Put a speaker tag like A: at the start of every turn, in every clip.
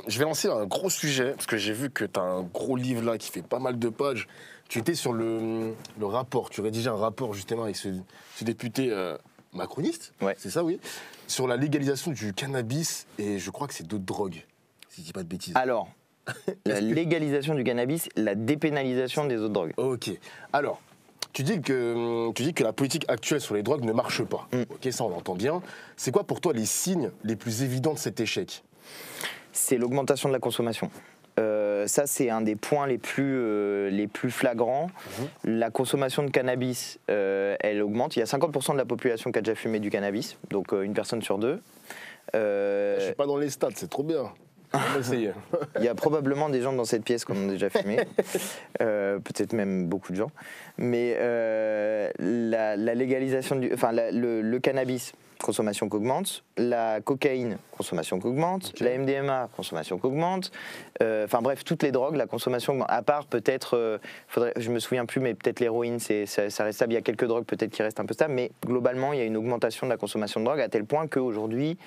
A: Je vais lancer un gros sujet, parce que j'ai vu que tu as un gros livre là qui fait pas mal de pages. Tu étais sur le rapport, tu rédigeais un rapport justement avec ce député macroniste,
B: ouais.
A: C'est ça, oui, sur la légalisation du cannabis et je crois que c'est d'autres drogues, si je dis pas de bêtises.
B: Alors, la légalisation du cannabis, la dépénalisation des autres drogues.
A: Ok. Alors, tu dis que la politique actuelle sur les drogues ne marche pas. Ok, ça on l'entend bien. C'est quoi pour toi les signes les plus évidents de cet échec?
B: C'est l'augmentation de la consommation. Ça, c'est un des points les plus flagrants. La consommation de cannabis, elle augmente. Il y a 50% de la population qui a déjà fumé du cannabis, donc une personne sur deux.
A: Je suis pas dans les stats, c'est trop bien. On va essayer.
B: Il y a probablement des gens dans cette pièce qui en ont déjà fumé, peut-être même beaucoup de gens. Mais la légalisation le cannabis, consommation qu'augmente, la cocaïne, consommation qu'augmente, okay. La MDMA, consommation qu'augmente, enfin bref, toutes les drogues, la consommation augmente, à part peut-être, je me souviens plus, mais peut-être l'héroïne, ça reste stable, il y a quelques drogues peut-être qui restent un peu stables, mais globalement, il y a une augmentation de la consommation de drogue à tel point qu'aujourd'hui,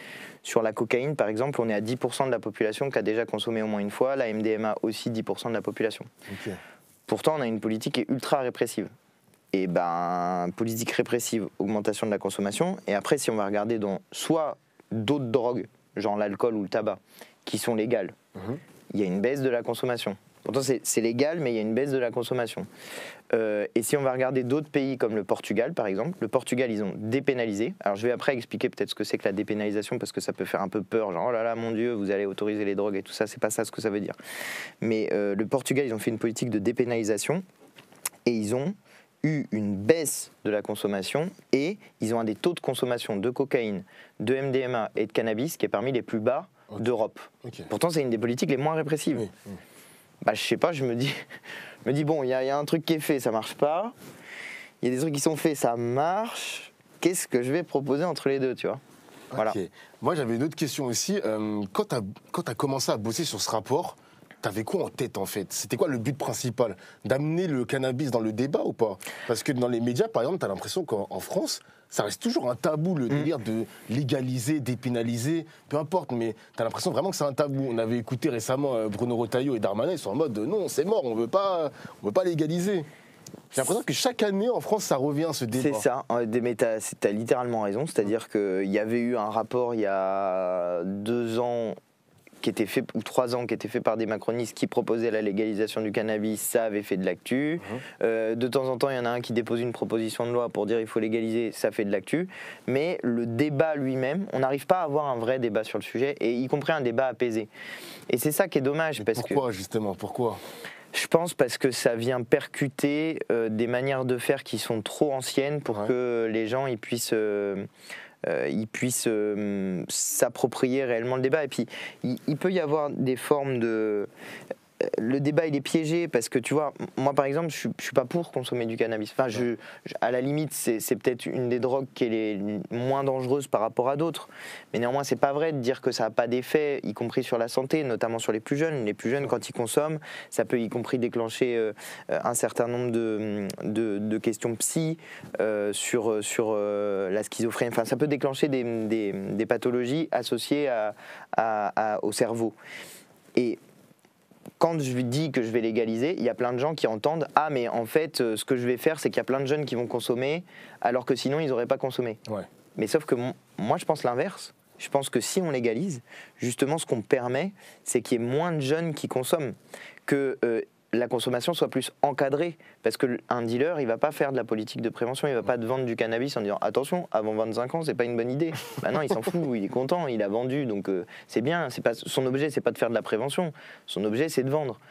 B: sur la cocaïne, par exemple, on est à 10% de la population qui a déjà consommé au moins une fois, la MDMA aussi 10% de la population. Okay. Pourtant, on a une politique qui est ultra répressive. Et politique répressive, augmentation de la consommation. Et après, si on va regarder dans soit d'autres drogues, genre l'alcool ou le tabac, qui sont légales, il y a une baisse de la consommation. Pourtant, c'est légal, mais il y a une baisse de la consommation. Et si on va regarder d'autres pays comme le Portugal, par exemple, le Portugal, ils ont dépénalisé. Alors, je vais après expliquer peut-être ce que c'est que la dépénalisation, parce que ça peut faire un peu peur, genre, oh là là, mon Dieu, vous allez autoriser les drogues et tout ça, c'est pas ça ce que ça veut dire. Mais le Portugal, ils ont fait une politique de dépénalisation, et ils ont eu une baisse de la consommation et ils ont un des taux de consommation de cocaïne, de MDMA et de cannabis qui est parmi les plus bas d'Europe. Okay. Pourtant, c'est une des politiques les moins répressives. Oui. Je sais pas, je me dis bon, il y a un truc qui est fait, ça marche pas. Il y a des trucs qui sont faits, ça marche. Qu'est-ce que je vais proposer entre les deux, tu vois? Voilà.
A: Okay. Moi, j'avais une autre question aussi. Quand tu as commencé à bosser sur ce rapport, t'avais quoi en tête en fait? C'était quoi le but principal? D'amener le cannabis dans le débat ou pas? Parce que dans les médias, par exemple, t'as l'impression qu'en France, ça reste toujours un tabou, le délire de légaliser, dépénaliser, peu importe, mais t'as l'impression vraiment que c'est un tabou. On avait écouté récemment Bruno Retailleau et Darmanin, ils sont en mode non, c'est mort, on veut pas légaliser. J'ai l'impression que chaque année en France, ça revient ce débat.
B: C'est ça, mais t'as littéralement raison, c'est-à-dire qu'il y avait eu un rapport il y a 2 ans qui était fait, ou 3 ans, qui était fait par des macronistes qui proposaient la légalisation du cannabis, ça avait fait de l'actu. De temps en temps, il y en a un qui dépose une proposition de loi pour dire il faut légaliser, ça fait de l'actu. Mais le débat lui-même, on n'arrive pas à avoir un vrai débat sur le sujet, et y compris un débat apaisé. Et c'est ça qui est dommage.
A: Pourquoi justement? Pourquoi?
B: Je pense parce que ça vient percuter des manières de faire qui sont trop anciennes pour que les gens ils puissent s'approprier réellement le débat. Et puis, il peut y avoir des formes de... Le débat, il est piégé parce que, tu vois, moi, par exemple, je ne suis pas pour consommer du cannabis. Enfin, à la limite, c'est peut-être une des drogues qui est les moins dangereuses par rapport à d'autres. Mais néanmoins, c'est pas vrai de dire que ça n'a pas d'effet, y compris sur la santé, notamment sur les plus jeunes. Les plus jeunes, quand ils consomment, ça peut y compris déclencher un certain nombre de questions psy sur la schizophrénie. Enfin, ça peut déclencher des pathologies associées au cerveau. Et quand je lui dis que je vais légaliser, il y a plein de gens qui entendent « Ah, mais en fait, ce que je vais faire, c'est qu'il y a plein de jeunes qui vont consommer, alors que sinon, ils n'auraient pas consommé. Ouais. » Mais sauf que moi, je pense l'inverse. Je pense que si on légalise, justement, ce qu'on permet, c'est qu'il y ait moins de jeunes qui consomment, que la consommation soit plus encadrée. Parce qu'un dealer, il ne va pas faire de la politique de prévention, il ne va pas te vendre du cannabis en disant « Attention, avant 25 ans, c'est pas une bonne idée. » Bah non, il s'en fout, il est content, il a vendu, donc c'est bien. Son objet, c'est pas de faire de la prévention, son objet, c'est de vendre.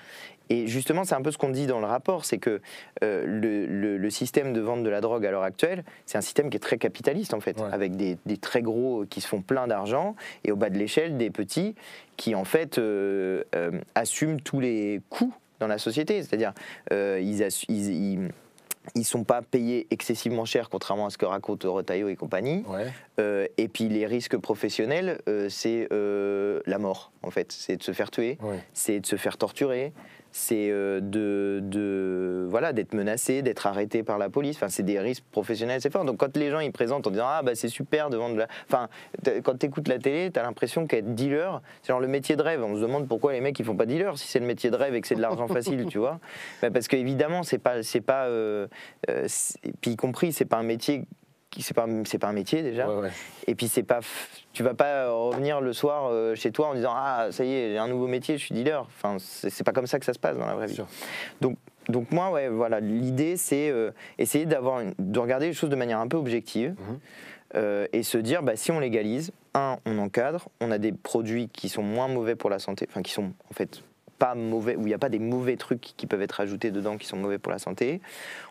B: Et justement, c'est un peu ce qu'on dit dans le rapport, c'est que le système de vente de la drogue à l'heure actuelle, c'est un système qui est très capitaliste en fait, avec des très gros qui se font plein d'argent, et au bas de l'échelle, des petits qui en fait assument tous les coûts dans la société, c'est-à-dire ils sont pas payés excessivement cher, contrairement à ce que racontent Retailleau et compagnie. Et puis les risques professionnels, c'est la mort, en fait. C'est de se faire tuer, c'est de se faire torturer, c'est voilà, d'être menacé, d'être arrêté par la police. Enfin, c'est des risques professionnels assez forts. Donc quand les gens ils présentent en disant ah bah c'est super de vendre de la... Enfin, quand tu écoutes la télé, tu as l'impression qu'être dealer, c'est genre le métier de rêve. On se demande pourquoi les mecs ils font pas dealer si c'est le métier de rêve et que c'est de l'argent facile, tu vois. Bah, parce qu'évidemment, c'est pas puis y compris, c'est pas un métier. C'est pas un métier déjà, et puis tu vas pas revenir le soir chez toi en disant ah ça y est j'ai un nouveau métier, je suis dealer. Enfin c'est pas comme ça que ça se passe dans la vraie vie. Donc moi voilà, l'idée c'est essayer de regarder les choses de manière un peu objective et se dire bah, si on légalise, on encadre, on a des produits qui sont moins mauvais pour la santé, enfin qui sont en fait pas mauvais, où il n'y a pas des mauvais trucs qui peuvent être ajoutés dedans qui sont mauvais pour la santé.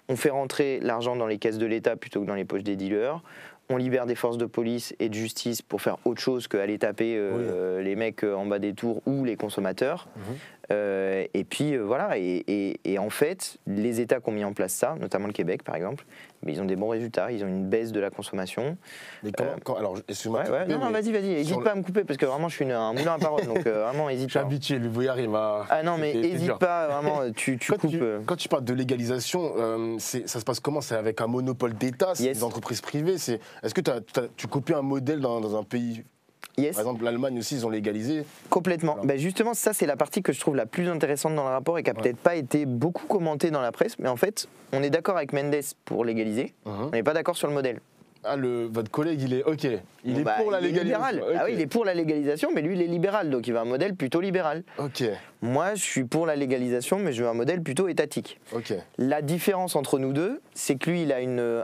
B: On fait rentrer l'argent dans les caisses de l'État plutôt que dans les poches des dealers. On libère des forces de police et de justice pour faire autre chose qu'aller taper les mecs en bas des tours ou les consommateurs. Et puis voilà, et en fait, les États qui ont mis en place ça, notamment le Québec par exemple, mais ils ont des bons résultats, ils ont une baisse de la consommation.
A: Mais alors, excuse-moi.
B: Non, vas-y, n'hésite pas à me couper parce que vraiment je suis un moulin à parole, donc vraiment n'hésite pas.
A: Je suis habitué, le brouillard il m'a...
B: Ah non, mais n'hésite pas, vraiment, tu coupes.
A: Quand tu parles de légalisation, ça se passe comment? C'est avec un monopole d'État, c'est des entreprises privées? Est-ce que tu copies un modèle dans un pays? Par exemple, l'Allemagne aussi, ils ont légalisé.
B: Complètement. Ben justement, ça, c'est la partie que je trouve la plus intéressante dans le rapport et qui n'a peut-être pas été beaucoup commentée dans la presse. Mais en fait, on est d'accord avec Mendes pour légaliser. On n'est pas d'accord sur le modèle.
A: Ah, votre collègue, il est OK. Il est pour la légalisation.
B: Okay. Ah oui, il est pour la légalisation, mais lui, il est libéral. Donc, il veut un modèle plutôt libéral.
A: OK.
B: Moi, je suis pour la légalisation, mais je veux un modèle plutôt étatique.
A: OK.
B: La différence entre nous deux, c'est que lui, il a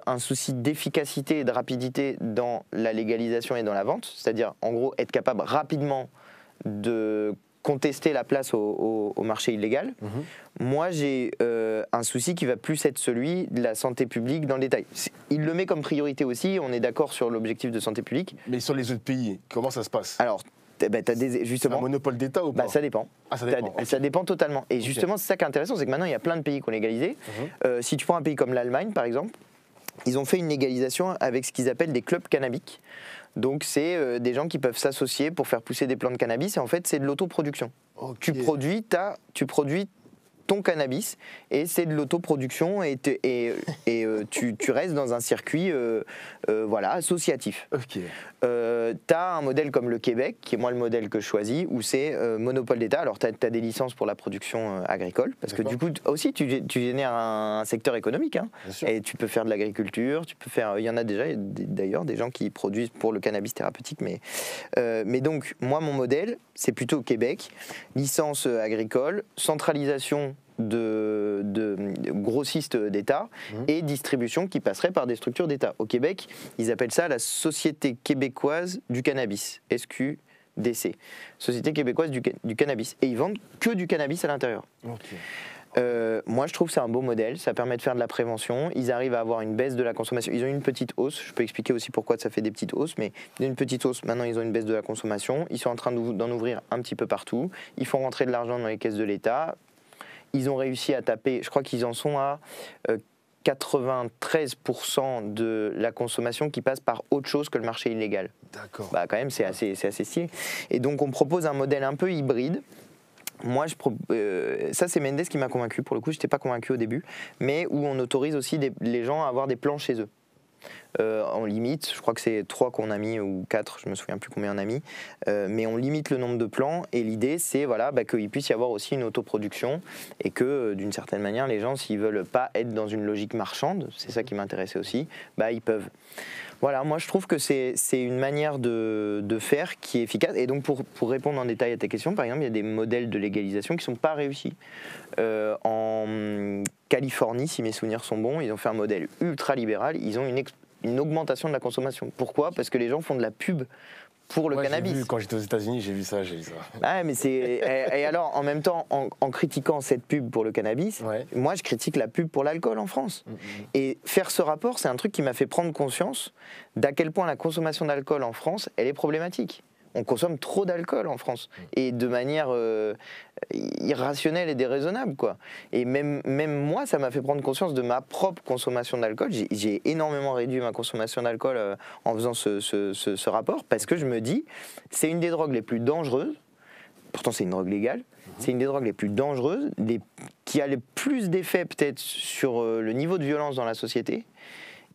B: un souci d'efficacité et de rapidité dans la légalisation et dans la vente. C'est-à-dire, en gros, être capable rapidement de contester la place au marché illégal. Moi, j'ai un souci qui va plus être celui de la santé publique dans le détail. Il le met comme priorité aussi, on est d'accord sur l'objectif de santé publique.
A: Mais sur les autres pays, comment ça se passe?
B: Alors, justement,
A: un monopole d'État ou pas?
B: Ça dépend.
A: Ah, ça dépend.
B: Ça dépend totalement. Et justement, c'est ça qui est intéressant, c'est que maintenant, il y a plein de pays qui ont légalisé. Si tu prends un pays comme l'Allemagne, par exemple, ils ont fait une légalisation avec ce qu'ils appellent des clubs cannabiques. Donc, c'est des gens qui peuvent s'associer pour faire pousser des plants de cannabis. Et en fait, c'est de l'autoproduction.
A: Okay.
B: Tu produis ton cannabis et c'est de l'autoproduction et tu restes dans un circuit voilà, associatif.
A: Okay.
B: Tu as un modèle comme le Québec, qui est moi le modèle que je choisis, où c'est monopole d'État. Alors tu as des licences pour la production agricole, parce que du coup aussi tu génères un secteur économique. Hein, et tu peux faire de l'agriculture, il y en a déjà d'ailleurs des gens qui produisent pour le cannabis thérapeutique. Mais donc moi mon modèle, c'est plutôt Québec, licence agricole, centralisation de grossistes d'État et distribution qui passerait par des structures d'État. Au Québec, ils appellent ça la Société québécoise du cannabis, SQDC, Société québécoise du cannabis. Et ils vendent que du cannabis à l'intérieur. Okay. Moi, je trouve que c'est un beau modèle, ça permet de faire de la prévention, ils arrivent à avoir une baisse de la consommation, ils ont une petite hausse, je peux expliquer aussi pourquoi ça fait des petites hausses, mais ils ont une petite hausse, maintenant ils ont une baisse de la consommation, ils sont en train d'en ouvrir un petit peu partout, ils font rentrer de l'argent dans les caisses de l'État, ils ont réussi à taper, je crois qu'ils en sont à 93% de la consommation qui passe par autre chose que le marché illégal.
A: D'accord.
B: Bah, quand même, c'est assez stylé. Et donc, on propose un modèle un peu hybride. Moi, ça, c'est Mendes qui m'a convaincu. Pour le coup, je n'étais pas convaincu au début. Mais où on autorise aussi les gens à avoir des plants chez eux. On limite, je crois que c'est 3 qu'on a mis ou 4, je me souviens plus combien on a mis, mais on limite le nombre de plants et l'idée c'est voilà, qu'il puisse y avoir aussi une autoproduction et que d'une certaine manière les gens s'ils veulent pas être dans une logique marchande, c'est ça qui m'intéressait aussi, ils peuvent. Voilà, moi je trouve que c'est une manière de faire qui est efficace et donc pour répondre en détail à tes questions, par exemple il y a des modèles de légalisation qui sont pas réussis. En Californie, si mes souvenirs sont bons, ils ont fait un modèle ultra libéral, ils ont une augmentation de la consommation. Pourquoi? Parce que les gens font de la pub pour le cannabis.
A: Quand j'étais aux États-Unis, j'ai vu ça.
B: Ah, mais et alors, en même temps, en critiquant cette pub pour le cannabis, moi, je critique la pub pour l'alcool en France. Et faire ce rapport, c'est un truc qui m'a fait prendre conscience d'à quel point la consommation d'alcool en France, elle est problématique. On consomme trop d'alcool en France, et de manière irrationnelle et déraisonnable, quoi. Et même moi, ça m'a fait prendre conscience de ma propre consommation d'alcool. J'ai énormément réduit ma consommation d'alcool en faisant ce rapport, parce que je me dis, c'est une des drogues les plus dangereuses. Pourtant, c'est une drogue légale. C'est une des drogues les plus dangereuses, qui a le plus d'effets peut-être sur le niveau de violence dans la société.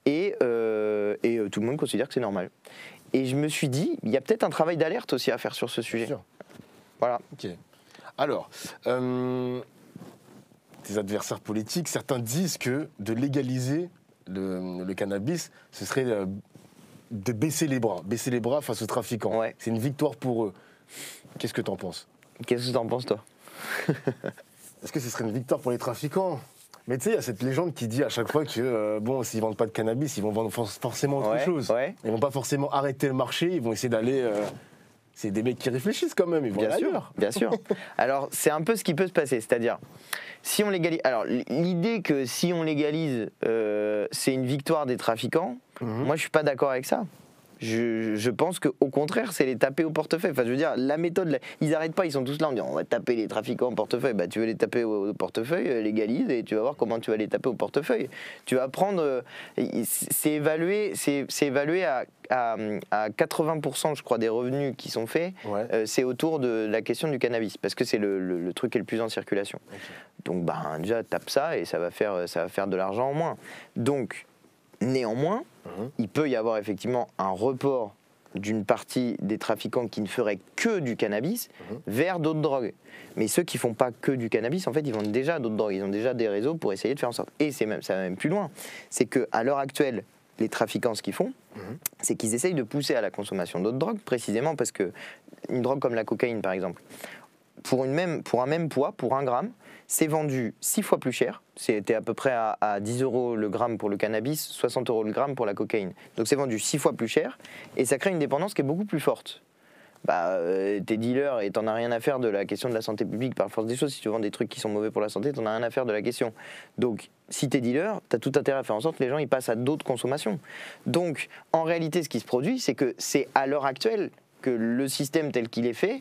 B: Et tout le monde considère que c'est normal. Et je me suis dit, il y a peut-être un travail d'alerte aussi à faire sur ce sujet. Voilà.
A: Ok. Alors, tes adversaires politiques, certains disent que de légaliser le cannabis, ce serait de baisser les bras face aux trafiquants.
B: Ouais.
A: C'est une victoire pour eux. Qu'est-ce que tu en penses?
B: Qu'est-ce que tu en penses, toi?
A: Est-ce que ce serait une victoire pour les trafiquants? Mais tu sais, il y a cette légende qui dit à chaque fois que, bon, s'ils vendent pas de cannabis, ils vont vendre forcément autre chose.
B: Ouais.
A: Ils vont pas forcément arrêter le marché, ils vont essayer d'aller... c'est des mecs qui réfléchissent quand même, ils vont aller ailleurs.
B: Bien sûr. Alors, c'est un peu ce qui peut se passer, c'est-à-dire, si on légalise... Alors, l'idée que si on légalise, c'est une victoire des trafiquants, moi, je suis pas d'accord avec ça. Je pense qu'au contraire, c'est les taper au portefeuille. Enfin, je veux dire, la méthode, ils n'arrêtent pas, ils sont tous là en disant on va taper les trafiquants au portefeuille. Bah, tu veux les taper au portefeuille, légalise, et tu vas voir comment tu vas les taper au portefeuille. Tu vas prendre. C'est évalué à 80%, je crois, des revenus qui sont faits. Ouais. C'est autour de la question du cannabis, parce que c'est le truc qui est le plus en circulation. Okay. Donc, bah, déjà, tape ça et ça va faire de l'argent en moins. Donc, néanmoins, il peut y avoir effectivement un report d'une partie des trafiquants qui ne feraient que du cannabis vers d'autres drogues. Mais ceux qui ne font pas que du cannabis, en fait, ils vendent déjà d'autres drogues. Ils ont déjà des réseaux pour essayer de faire en sorte. Et ça va même plus loin. C'est qu'à l'heure actuelle, les trafiquants, ce qu'ils font, c'est qu'ils essayent de pousser à la consommation d'autres drogues, précisément parce qu'une drogue comme la cocaïne, par exemple, pour un même poids, pour 1 gramme, c'est vendu 6 fois plus cher. C'était à peu près à 10 € le gramme pour le cannabis, 60 € le gramme pour la cocaïne. Donc c'est vendu 6 fois plus cher et ça crée une dépendance qui est beaucoup plus forte. Bah, t'es dealer et t'en as rien à faire de la question de la santé publique par force des choses. Si tu vends des trucs qui sont mauvais pour la santé, t'en as rien à faire de la question. Donc si t'es dealer, t'as tout intérêt à faire en sorte que les gens ils passent à d'autres consommations. Donc en réalité, ce qui se produit, c'est que c'est à l'heure actuelle que le système tel qu'il est fait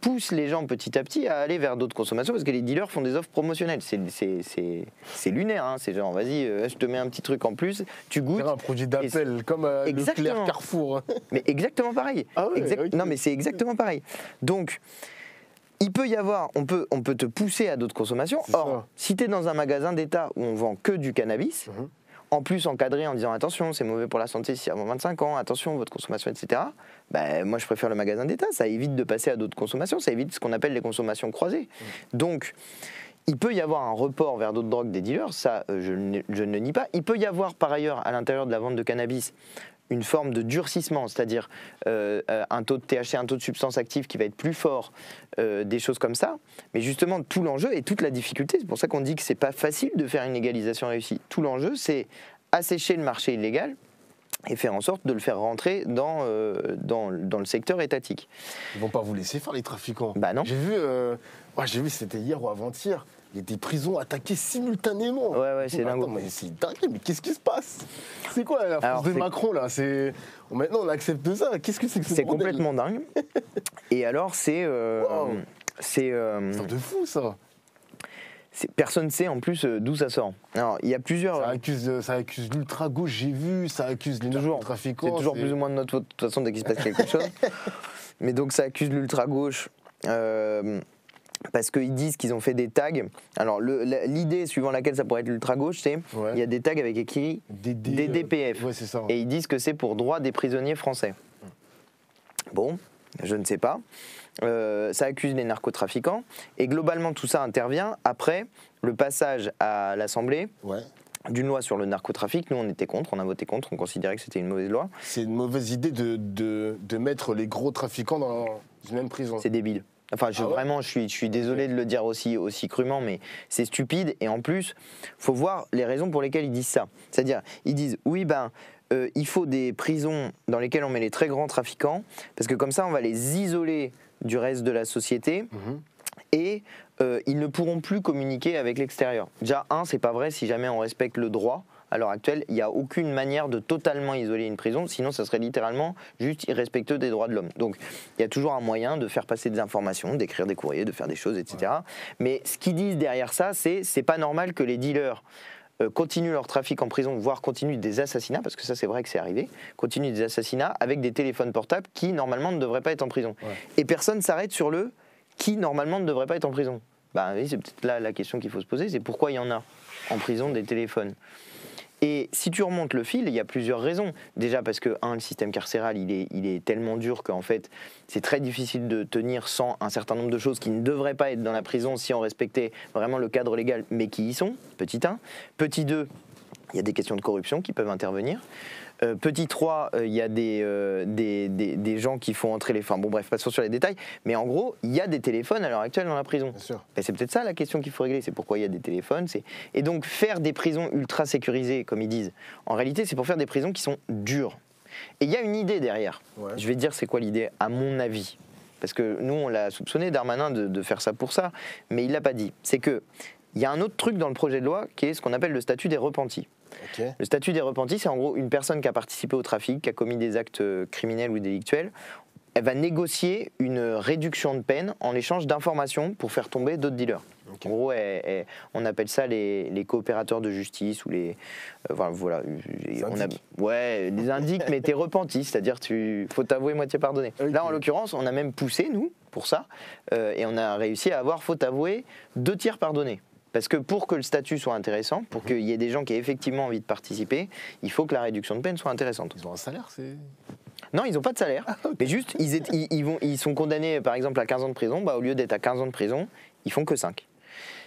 B: pousse les gens petit à petit à aller vers d'autres consommations parce que les dealers font des offres promotionnelles. C'est lunaire, hein. C'est genre vas-y, je te mets un petit truc en plus, tu goûtes.
A: C'est un produit d'appel comme Leclerc, Carrefour.
B: Mais exactement pareil.
A: Ah ouais, okay.
B: Non mais c'est exactement pareil. Donc il peut y avoir, on peut te pousser à d'autres consommations. Or, si tu es dans un magasin d'État où on vend que du cannabis, en plus encadré en disant attention, c'est mauvais pour la santé si avant 25 ans, attention, votre consommation, etc. Ben, moi, je préfère le magasin d'État. Ça évite de passer à d'autres consommations. Ça évite ce qu'on appelle les consommations croisées. Donc, il peut y avoir un report vers d'autres drogues des dealers. Ça, je ne le nie pas. Il peut y avoir, par ailleurs, à l'intérieur de la vente de cannabis, une forme de durcissement, c'est-à-dire un taux de THC, un taux de substance active qui va être plus fort, des choses comme ça. Mais justement, tout l'enjeu et toute la difficulté, c'est pour ça qu'on dit que c'est pas facile de faire une légalisation réussie. Tout l'enjeu, c'est assécher le marché illégal et faire en sorte de le faire rentrer dans le secteur étatique.
A: Ils vont pas vous laisser faire les trafiquants.
B: Bah non.
A: J'ai vu, c'était hier ou avant-hier. Il y a des prisons attaquées simultanément.
B: Ouais, c'est dingue.
A: C'est dingue, mais qu'est-ce qui se passe? C'est quoi la France de Macron là? Maintenant on accepte ça. Qu'est-ce que c'est que ce bordel?
B: Complètement dingue. Et alors c'est
A: de fou ça.
B: Personne ne sait en plus d'où ça sort. Alors il y a plusieurs.
A: Ça accuse l'ultra gauche, j'ai vu. Ça accuse les trafiquants.
B: C'est toujours plus ou moins de notre faute de toute façon dès qu'il se passe quelque chose. Mais donc ça accuse l'ultra gauche. Parce qu'ils disent qu'ils ont fait des tags. Alors l'idée suivant laquelle ça pourrait être l'ultra-gauche, c'est il y a des tags avec écrit DDPF.
A: C'est ça.
B: Et ils disent que c'est pour droit des prisonniers français. Bon, je ne sais pas. Ça accuse les narcotrafiquants. Et globalement, tout ça intervient après le passage à l'Assemblée d'une loi sur le narcotrafic. Nous, on était contre, on a voté contre, on considérait que c'était une mauvaise loi.
A: C'est une mauvaise idée de mettre les gros trafiquants dans une même prison.
B: C'est débile. Enfin, vraiment, je suis désolé de le dire aussi crûment, mais c'est stupide. Et en plus, faut voir les raisons pour lesquelles ils disent ça. C'est-à-dire, ils disent, oui, il faut des prisons dans lesquelles on met les très grands trafiquants, parce que comme ça, on va les isoler du reste de la société, et ils ne pourront plus communiquer avec l'extérieur. Déjà, c'est pas vrai si jamais on respecte le droit à l'heure actuelle, il n'y a aucune manière de totalement isoler une prison, sinon ça serait littéralement juste irrespectueux des droits de l'homme. Donc il y a toujours un moyen de faire passer des informations, d'écrire des courriers, de faire des choses, etc. Ouais. Mais ce qu'ils disent derrière ça, c'est pas normal que les dealers continuent leur trafic en prison, voire continuent des assassinats, parce que ça c'est vrai que c'est arrivé, continuent des assassinats avec des téléphones portables qui normalement ne devraient pas être en prison. Ouais. Et personne s'arrête sur le qui normalement ne devrait pas être en prison. Bah oui, c'est peut-être là la question qu'il faut se poser, c'est pourquoi il y en a en prison des téléphones. Et si tu remontes le fil, il y a plusieurs raisons. Déjà parce que, le système carcéral, il est tellement dur qu'en fait, c'est très difficile de tenir sans un certain nombre de choses qui ne devraient pas être dans la prison si on respectait vraiment le cadre légal, mais qui y sont, petit 1. Petit 2, il y a des questions de corruption qui peuvent intervenir. Petit 3, il y a des gens qui font entrer les... Enfin bon bref, passons sur les détails. Mais en gros, il y a des téléphones à l'heure actuelle dans la prison. Bien sûr. Ben, c'est peut-être ça la question qu'il faut régler, c'est pourquoi il y a des téléphones. Et donc faire des prisons ultra sécurisées, comme ils disent, en réalité c'est pour faire des prisons qui sont dures. Et il y a une idée derrière. Ouais. Je vais te dire c'est quoi l'idée, à mon avis. Parce que nous on l'a soupçonné, Darmanin, de faire ça pour ça. Mais il ne l'a pas dit. C'est qu'il y a un autre truc dans le projet de loi qui est ce qu'on appelle le statut des repentis. Okay. Le statut des repentis, c'est en gros une personne qui a participé au trafic, qui a commis des actes criminels ou délictuels. Elle va négocier une réduction de peine en échange d'informations pour faire tomber d'autres dealers. Okay. En gros, on appelle ça les coopérateurs de justice ou les... voilà. Les indiques, mais t'es repenti, c'est-à-dire faut t'avouer moitié pardonné. Okay. Là, en l'occurrence, on a même poussé, nous, pour ça, et on a réussi à avoir, faut t'avouer, 2 tiers pardonnés. Parce que pour que le statut soit intéressant, pour qu'il y ait des gens qui aient effectivement envie de participer, il faut que la réduction de peine soit intéressante.
A: Ils ont un salaire, c'est...
B: Non, ils n'ont pas de salaire. Ah, okay. Mais juste, ils sont condamnés, par exemple, à 15 ans de prison. Bah, au lieu d'être à 15 ans de prison, ils font que 5.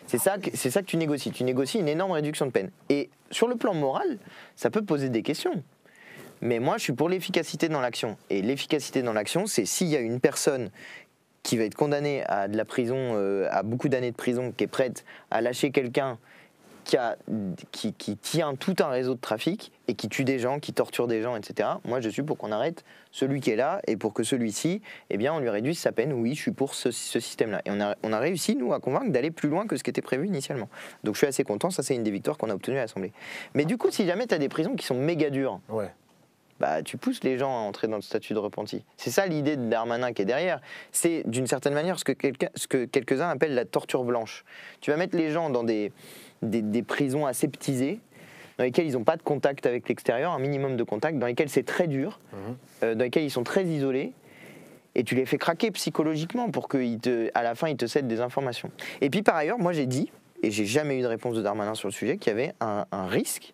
B: C'est ça que tu négocies. Tu négocies une énorme réduction de peine. Et sur le plan moral, ça peut poser des questions. Mais moi, je suis pour l'efficacité dans l'action. Et l'efficacité dans l'action, c'est s'il y a une personne qui va être condamné à de la prison, à beaucoup d'années de prison, qui est prête à lâcher quelqu'un qui tient tout un réseau de trafic et qui tue des gens, qui torture des gens, etc. Moi, je suis pour qu'on arrête celui qui est là et pour que celui-ci, eh bien, on lui réduise sa peine. Oui, je suis pour ce système-là. Et on a réussi, nous, à convaincre d'aller plus loin que ce qui était prévu initialement. Donc, je suis assez content. Ça, c'est une des victoires qu'on a obtenues à l'Assemblée. Mais du coup, si jamais tu as des prisons qui sont méga dures, ouais. Bah, tu pousses les gens à entrer dans le statut de repenti. C'est ça l'idée de Darmanin qui est derrière. C'est d'une certaine manière ce que quelques-uns appellent la torture blanche. Tu vas mettre les gens dans des prisons aseptisées, dans lesquelles ils n'ont pas de contact avec l'extérieur, un minimum de contact, dans lesquelles c'est très dur, dans lesquelles ils sont très isolés, et tu les fais craquer psychologiquement pour qu'à la fin, ils te cèdent des informations. Et puis par ailleurs, moi j'ai dit, et j'ai jamais eu de réponse de Darmanin sur le sujet, qu'il y avait un risque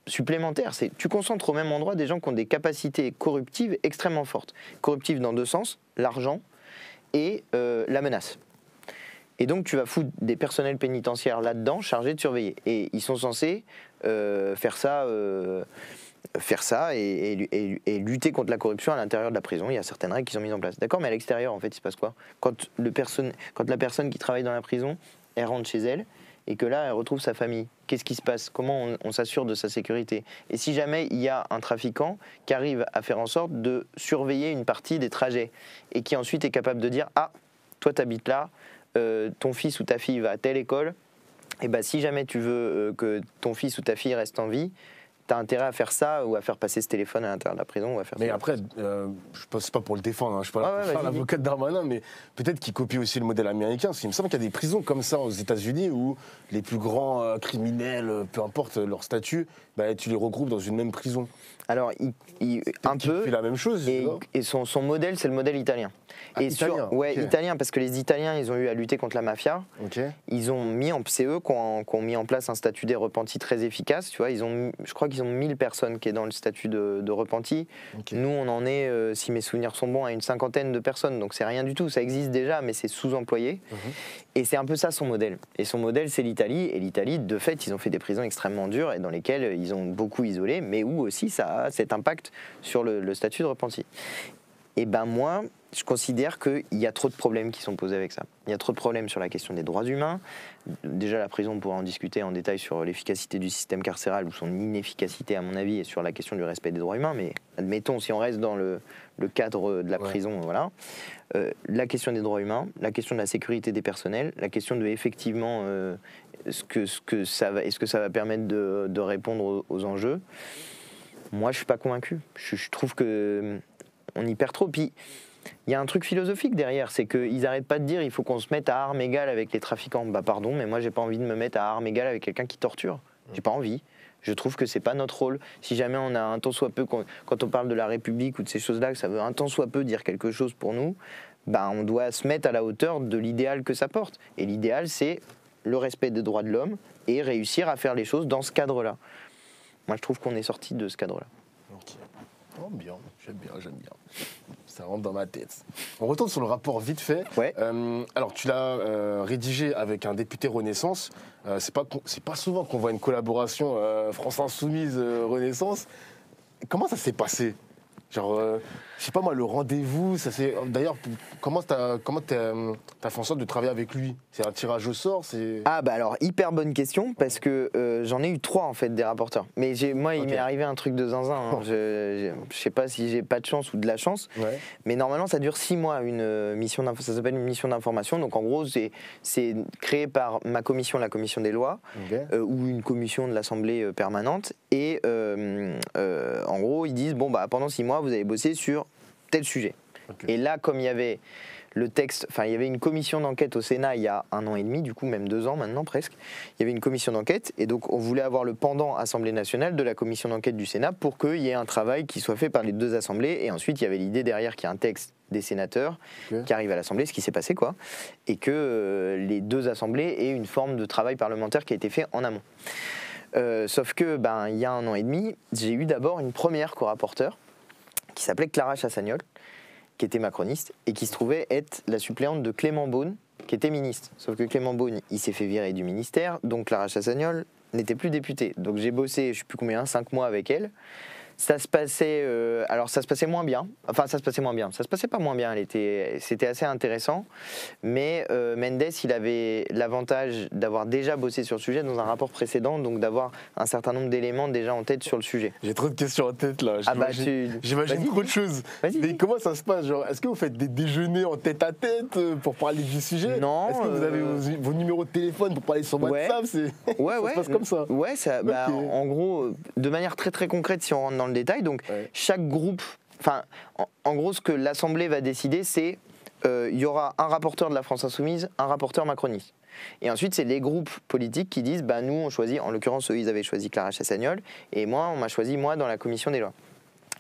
B: supplémentaire. Tu concentres au même endroit des gens qui ont des capacités corruptives extrêmement fortes. Corruptives dans 2 sens, l'argent et la menace. Et donc tu vas foutre des personnels pénitentiaires là-dedans chargés de surveiller. Et ils sont censés faire ça et lutter contre la corruption à l'intérieur de la prison. Il y a certaines règles qui sont mises en place. D'accord, mais à l'extérieur, en fait, il se passe quoi ? Quand la personne qui travaille dans la prison, elle rentre chez elle, et que là, elle retrouve sa famille. Qu'est-ce qui se passe ? Comment on s'assure de sa sécurité ? Et si jamais il y a un trafiquant qui arrive à faire en sorte de surveiller une partie des trajets, et qui ensuite est capable de dire « Ah, toi, t'habites là, ton fils ou ta fille va à telle école, et ben si jamais tu veux que ton fils ou ta fille reste en vie, t'as intérêt à faire ça ou à faire passer ce téléphone à l'intérieur de la prison ou à faire
A: mais
B: ça. »
A: après, je passe pas pour le défendre, hein, je suis pas là pour faire l'avocat de Darmanin, mais peut-être qu'il copie aussi le modèle américain. Parce qu'il me semble qu'il y a des prisons comme ça aux États-Unis où les plus grands criminels, peu importe leur statut, bah, tu les regroupes dans une même prison.
B: Alors, un peu.
A: Il fait la même chose.
B: Et son modèle, c'est le modèle italien.
A: Ah, italien, okay.
B: Italien, parce que les Italiens, ils ont eu à lutter contre la mafia. Okay. Ils ont mis c'est eux qui ont mis en place un statut des repentis très efficace. Tu vois, je crois qu'ils ont 1000 personnes qui est dans le statut de repentis. Okay. Nous, on en est, si mes souvenirs sont bons, à une 50aine de personnes. Donc, c'est rien du tout. Ça existe déjà, mais c'est sous-employé. Et c'est un peu ça son modèle. Et son modèle, c'est l'Italie. Et l'Italie, de fait, ils ont fait des prisons extrêmement dures et dans lesquelles ils ont beaucoup isolé, mais où aussi ça a cet impact sur le statut de repenti. Et ben moi, je considère qu'il y a trop de problèmes qui sont posés avec ça. Il y a trop de problèmes sur la question des droits humains. Déjà, la prison, on pourra en discuter en détail sur l'efficacité du système carcéral ou son inefficacité, à mon avis, et sur la question du respect des droits humains. Mais admettons, si on reste dans le cadre de la prison, voilà. La question des droits humains, la question de la sécurité des personnels, la question de, effectivement, est-ce que ça va permettre de répondre aux enjeux. Moi, je ne suis pas convaincu. Je trouve qu'on y perd trop. Puis, il y a un truc philosophique derrière, c'est qu'ils n'arrêtent pas de dire il faut qu'on se mette à armes égales avec les trafiquants. Bah pardon, mais moi j'ai pas envie de me mettre à armes égales avec quelqu'un qui torture. J'ai pas envie. Je trouve que c'est pas notre rôle. Si jamais on a un tant soit peu, quand on parle de la République ou de ces choses-là, que ça veut un tant soit peu dire quelque chose pour nous, bah on doit se mettre à la hauteur de l'idéal que ça porte. Et l'idéal, c'est le respect des droits de l'homme et réussir à faire les choses dans ce cadre-là. Moi je trouve qu'on est sorti de ce cadre-là.
A: Ok. Oh, bien, j'aime bien. Ça rentre dans ma tête. On retourne sur le rapport vite fait.
B: Ouais.
A: Alors, tu l'as rédigé avec un député Renaissance. C'est pas souvent qu'on voit une collaboration France Insoumise Renaissance. Comment ça s'est passé? Genre, je sais pas moi, le rendez-vous, ça c'est. D'ailleurs, comment t'as fait en sorte de travailler avec lui? C'est un tirage au sort?
B: Ah bah alors, hyper bonne question, parce que j'en ai eu 3 en fait des rapporteurs. Mais moi, il m'est arrivé un truc de zinzin. Hein. Je sais pas si j'ai pas de chance ou de la chance, mais normalement ça dure 6 mois une mission d'information. Ça s'appelle une mission d'information. Donc en gros, c'est créé par ma commission, la commission des lois, ou une commission de l'Assemblée permanente. Et en gros, ils disent bon bah pendant 6 mois, vous avez bossé sur tel sujet. Et là, comme il y avait le texte, enfin il y avait une commission d'enquête au Sénat il y a 1 an et demi, du coup même 2 ans maintenant presque, il y avait une commission d'enquête et donc on voulait avoir le pendant Assemblée nationale de la commission d'enquête du Sénat pour qu'il y ait un travail qui soit fait par les 2 assemblées et ensuite il y avait l'idée derrière qu'il y ait un texte des sénateurs qui arrive à l'Assemblée, ce qui s'est passé quoi, et que les 2 assemblées aient une forme de travail parlementaire qui a été fait en amont. Sauf que il y a 1 an et demi, j'ai eu d'abord une première co-rapporteure qui s'appelait Clara Chassagnol, qui était macroniste, et qui se trouvait être la suppléante de Clément Beaune, qui était ministre. Sauf que Clément Beaune, il s'est fait virer du ministère, donc Clara Chassagnol n'était plus députée. Donc j'ai bossé, je ne sais plus combien, 5 mois avec elle. Ça se passait, alors ça se passait moins bien. Enfin, ça se passait moins bien. Ça se passait pas moins bien. C'était assez intéressant. Mais Mendes, il avait l'avantage d'avoir déjà bossé sur le sujet dans un rapport précédent, donc d'avoir un certain nombre d'éléments déjà en tête sur le sujet.
A: J'ai trop de questions en tête là. J'imagine trop de choses. Mais comment ça se passe? Est-ce que vous faites des déjeuners en tête à tête pour parler du sujet?
B: Non.
A: Est-ce que vous avez vos numéros de téléphone pour parler sur WhatsApp? Ça se passe comme ça.
B: Ouais, en gros, de manière très très concrète, si on rentre dans le détail, donc chaque groupe, enfin, en gros, ce que l'Assemblée va décider, c'est il y aura un rapporteur de la France Insoumise, un rapporteur macroniste. Et ensuite, c'est les groupes politiques qui disent, nous, on choisit, en l'occurrence, eux, ils avaient choisi Clara Chassagnol, et moi, on m'a choisi, moi, dans la commission des lois.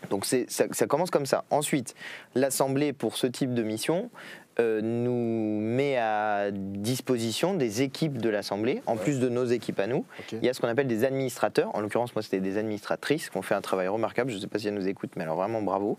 B: Donc ça commence comme ça. Ensuite, l'Assemblée, pour ce type de mission, nous met à disposition des équipes de l'Assemblée, en plus de nos équipes à nous. Il y a ce qu'on appelle des administrateurs. En l'occurrence, moi, c'était des administratrices qui ont fait un travail remarquable. Je ne sais pas si elles nous écoutent, mais alors vraiment bravo.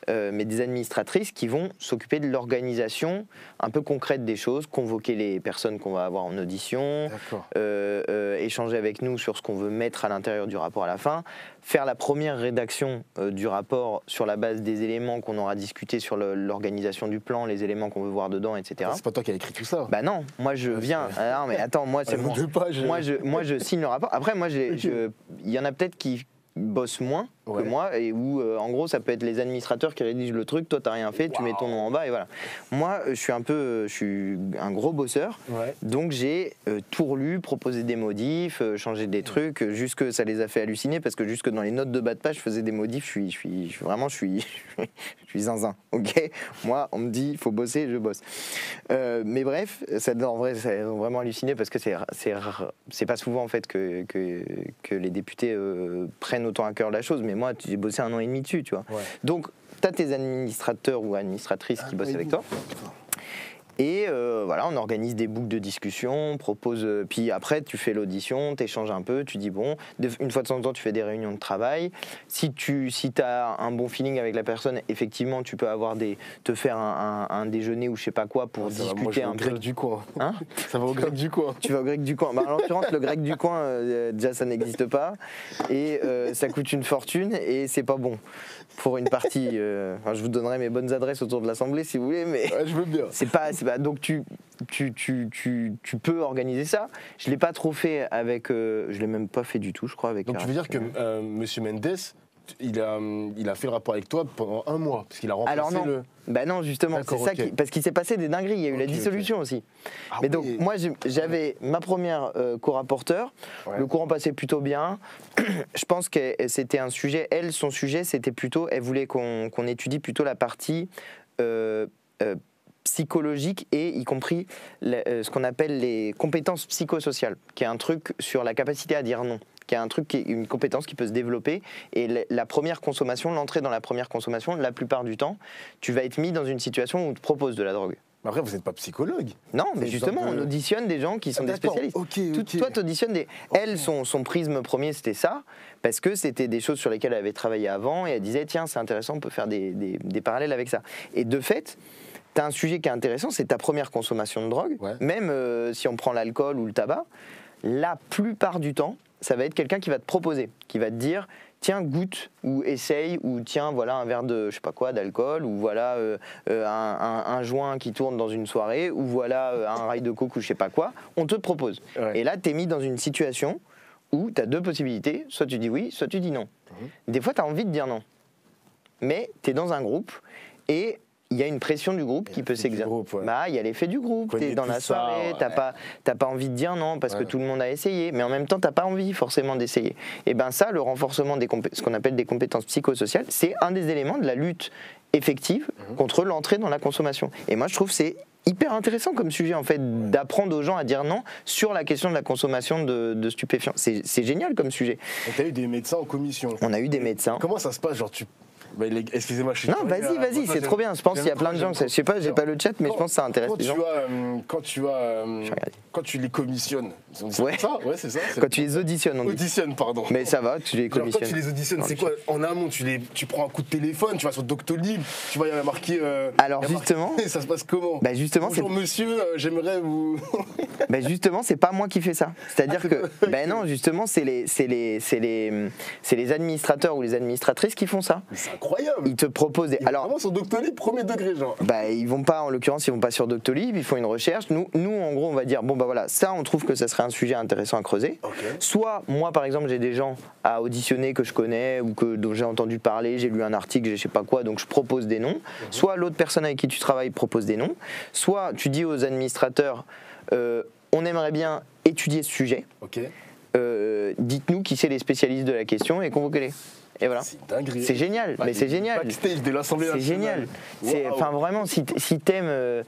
B: Mais des administratrices qui vont s'occuper de l'organisation un peu concrète des choses, convoquer les personnes qu'on va avoir en audition, échanger avec nous sur ce qu'on veut mettre à l'intérieur du rapport à la fin, faire la première rédaction du rapport sur la base des éléments qu'on aura discutés sur l'organisation du plan, les éléments qu'on veut voir dedans, etc.
A: C'est pas toi qui as écrit tout ça.
B: Bah non, moi je viens. Non mais attends, moi c'est moi je signe le rapport. Après moi il y en a peut-être qui bossent moins que moi et où en gros ça peut être les administrateurs qui rédigent le truc, toi t'as rien fait, tu mets ton nom en bas et voilà. Moi je suis un gros bosseur, donc j'ai tout relu, proposé des modifs, changé des trucs, jusque ça les a fait halluciner parce que jusque dans les notes de bas de page je faisais des modifs, je suis zinzin, ok. Moi on me dit il faut bosser, je bosse. Mais bref, en vrai ça a vraiment halluciné parce que c'est pas souvent en fait que les députés prennent autant à cœur la chose, mais moi j'ai bossé 1 an et demi dessus, tu vois. Donc tu as tes administrateurs ou administratrices qui bossent avec toi. Et voilà, on organise des boucles de discussion, on propose. Puis après, tu fais l'audition, tu échanges un peu, tu dis bon. Une fois de temps en temps, tu fais des réunions de travail. Si as un bon feeling avec la personne, effectivement, tu peux te faire un déjeuner ou je sais pas quoi pour discuter un peu.
A: Grec du coin.
B: Hein?
A: Ça va au grec du coin.
B: Tu vas au grec du coin. Bah, en l'occurrence, le grec du coin, déjà, ça n'existe pas. Et ça coûte une fortune et c'est pas bon. Pour une partie, je vous donnerai mes bonnes adresses autour de l'Assemblée si vous voulez, mais
A: ouais, je veux bien.
B: C'est pas, donc tu peux organiser ça. Je l'ai pas trop fait avec, je l'ai même pas fait du tout, je crois avec.
A: Donc tu veux dire que Monsieur Mendes, il a fait le rapport avec toi pendant 1 mois parce qu'il a remplacé
B: Alors non.
A: le.
B: Bah non, justement, c'est ça parce qu'il s'est passé des dingueries. Il y a eu la dissolution aussi.
A: Ah
B: mais donc moi j'avais ma première co-rapporteure. Ouais. Le courant passait plutôt bien. Je pense que c'était un sujet. Son sujet, c'était plutôt. Elle voulait qu'on étudie plutôt la partie psychologique et y compris ce qu'on appelle les compétences psychosociales, qui est un truc sur la capacité à dire non. Qui est un truc, une compétence qui peut se développer. Et la première consommation, l'entrée dans la première consommation, la plupart du temps, tu vas être mis dans une situation où on te propose de la drogue.
A: Mais après, vous n'êtes pas psychologue.
B: Non, mais justement, on auditionne des gens qui sont des spécialistes. Toi, tu auditionnes des... Elle, son prisme premier, c'était ça, parce que c'était des choses sur lesquelles elle avait travaillé avant, et elle disait, tiens, c'est intéressant, on peut faire des parallèles avec ça. Et de fait... Tu as un sujet qui est intéressant, c'est ta première consommation de drogue. Ouais. Même si on prend l'alcool ou le tabac, la plupart du temps, ça va être quelqu'un qui va te proposer, qui va te dire tiens, goûte ou essaye, ou tiens, voilà un verre de je sais pas quoi d'alcool, ou voilà un joint qui tourne dans une soirée, ou voilà un rail de coke ou je sais pas quoi. On te propose. Ouais. Et là, tu es mis dans une situation où tu as 2 possibilités, soit tu dis oui, soit tu dis non. Des fois, tu as envie de dire non. Mais tu es dans un groupe et il y a une pression du groupe qui peut s'exercer. Ouais. Bah, il y a l'effet du groupe, t'es dans la soirée, t'as pas envie de dire non parce que tout le monde a essayé, mais en même temps t'as pas envie forcément d'essayer. Et ben ça, le renforcement ce qu'on appelle des compétences psychosociales, c'est un des éléments de la lutte effective contre l'entrée dans la consommation. Et moi je trouve que c'est hyper intéressant comme sujet en fait, d'apprendre aux gens à dire non sur la question de la consommation de stupéfiants. C'est génial comme sujet.
A: Et t'as eu des médecins en commission.
B: On a eu des médecins.
A: Comment ça se passe, genre Bah, excusez-moi, je suis.
B: Non, vas-y, c'est trop bien. Je pense qu'il y a plein de gens. Je sais pas, j'ai pas le chat, mais je pense que ça intéresse les gens.
A: Quand tu les commissionnes,
B: ouais.
A: Ça, ouais, c'est ça.
B: Quand tu les auditionnes, on dit.
A: Auditionne, pardon.
B: Mais ça va, tu les commissionnes.
A: Quand tu les auditionnes, c'est quoi en amont, tu prends un coup de téléphone, tu vas sur Doctolib, tu vas y marquer.
B: Alors justement,
A: ça se passe comment?
B: Bah justement,
A: bonjour monsieur, j'aimerais vous.
B: Bah justement, c'est pas moi qui fais ça. C'est-à-dire que, ben non, justement, c'est les administrateurs ou les administratrices qui font ça.
A: C'est incroyable.
B: Ils te proposent des.
A: Alors, vraiment sur Doctolib, premier degré, genre.
B: Bah ils vont pas, en l'occurrence, ils vont pas sur Doctolib, ils font une recherche. Nous, en gros, on va dire bon bah voilà, ça, on trouve que ça serait un sujet intéressant à creuser. Okay. Soit moi, par exemple, j'ai des gens à auditionner que je connais ou dont j'ai entendu parler, j'ai lu un article, je sais pas quoi, donc je propose des noms. Soit l'autre personne avec qui tu travailles propose des noms. Soit tu dis aux administrateurs, on aimerait bien étudier ce sujet.
A: Okay.
B: Dites-nous qui c'est les spécialistes de la question et convoquez-les. Et voilà. C'est génial, mais c'est génial.
A: Backstage de l'Assemblée nationale.
B: C'est génial. Enfin vraiment, si t'aimes,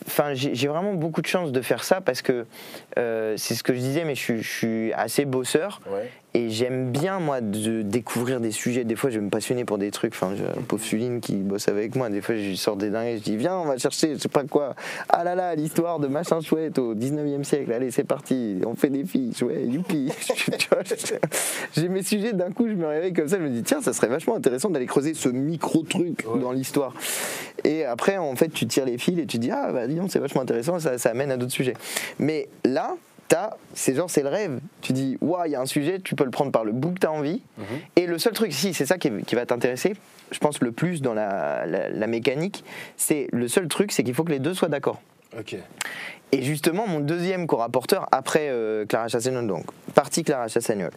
B: enfin j'ai vraiment beaucoup de chance de faire ça parce que c'est ce que je disais, mais je suis assez bosseur. Ouais. Et j'aime bien, moi, de découvrir des sujets. Des fois, je vais me passionner pour des trucs. Enfin, j'ai la pauvre Suline qui bosse avec moi. Des fois, je sors des dingues. Je dis, viens, on va chercher, je sais pas quoi. Ah là là, l'histoire de machin chouette au 19e siècle. Allez, c'est parti. On fait des fiches. Ouais, youpi. J'ai mes sujets. D'un coup, je me réveille comme ça. Je me dis, tiens, ça serait vachement intéressant d'aller creuser ce micro-truc dans l'histoire. Et après, en fait, tu tires les fils et tu dis, ah, bah, dis donc, c'est vachement intéressant. Ça amène à d'autres sujets. Mais là, c'est le rêve. Tu dis, waouh, il y a un sujet, tu peux le prendre par le bout que tu as envie. Et le seul truc, si, c'est ça qui va t'intéresser, je pense le plus dans la mécanique, le seul truc, c'est qu'il faut que les deux soient d'accord.
A: Okay.
B: Et justement, mon deuxième co-rapporteur, après Clara Chassagnol, donc, partie Clara Chassagnol,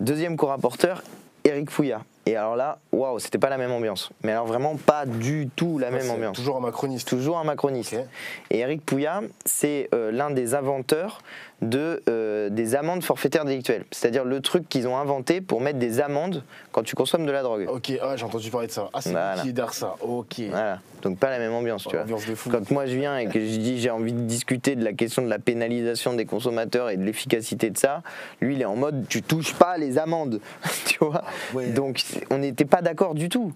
B: deuxième co-rapporteur, Éric Pouillat. Et alors là, waouh, c'était pas la même ambiance. Mais alors vraiment pas du tout la même ambiance.
A: Toujours un macroniste.
B: Toujours un macroniste. Okay. Et Éric Pouillat, c'est l'un des inventeurs des amendes forfaitaires délictuelles. C'est-à-dire le truc qu'ils ont inventé pour mettre des amendes quand tu consommes de la drogue.
A: Ok, ah, j'ai entendu parler de ça. Ah, c'est qui est derrière ça. Ok.
B: Voilà. Donc pas la même ambiance, tu vois.
A: Ambiance de fou.
B: Quand moi je viens et que je dis j'ai envie de discuter de la question de la pénalisation des consommateurs et de l'efficacité de ça, lui il est en mode tu touches pas les amendes, tu vois. Ah, ouais. Donc on n'était pas d'accord du tout.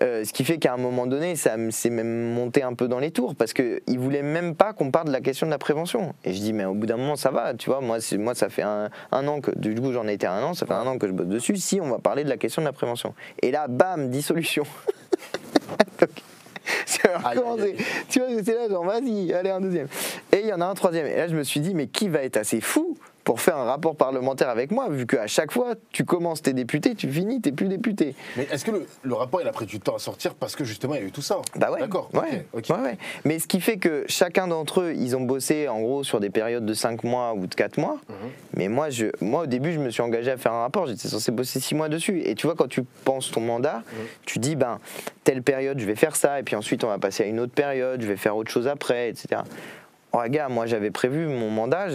B: Ce qui fait qu'à un moment donné, ça s'est même monté un peu dans les tours parce qu'ils ne voulaient même pas qu'on parle de la question de la prévention. Et je dis, mais au bout d'un moment, ça va, tu vois, moi ça fait un an que, du coup j'en ai été à 1 an, ça fait 1 an que je bosse dessus, si on va parler de la question de la prévention. Et là, bam, dissolution. Tu vois, c'est là, genre, vas-y, allez, un deuxième. Et il y en a un troisième. Et là, je me suis dit, mais qui va être assez fou pour faire un rapport parlementaire avec moi, vu qu'à chaque fois, tu commences, t'es député, tu finis, t'es plus député.
A: Mais est-ce que le rapport, il a pris du temps à sortir parce que justement, il y a eu tout ça?
B: Bah ouais.
A: D'accord.
B: Ouais,
A: okay.
B: Ouais. Mais ce qui fait que chacun d'entre eux, ils ont bossé en gros sur des périodes de 5 mois ou de 4 mois. Mais moi, au début, je me suis engagé à faire un rapport, j'étais censé bosser 6 mois dessus. Et tu vois, quand tu penses ton mandat, tu dis, ben, telle période, je vais faire ça, et puis ensuite, on va passer à une autre période, je vais faire autre chose après, etc. Oh, gars, moi j'avais prévu mon mandat,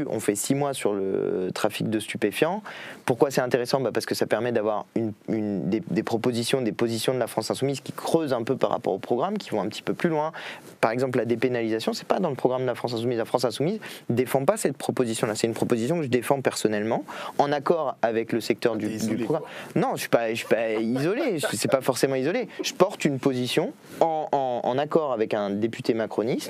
B: on fait 6 mois sur le trafic de stupéfiants. Pourquoi c'est intéressant? Parce que ça permet d'avoir des propositions, des positions de la France Insoumise qui creusent un peu par rapport au programme, qui vont un petit peu plus loin. Par exemple, la dépénalisation, c'est pas dans le programme de la France Insoumise. La France Insoumise ne défend pas cette proposition-là. C'est une proposition que je défends personnellement, en accord avec le secteur du programme. Quoi. Non, je suis pas isolé, c'est pas forcément isolé. Je porte une position en accord avec un député macroniste,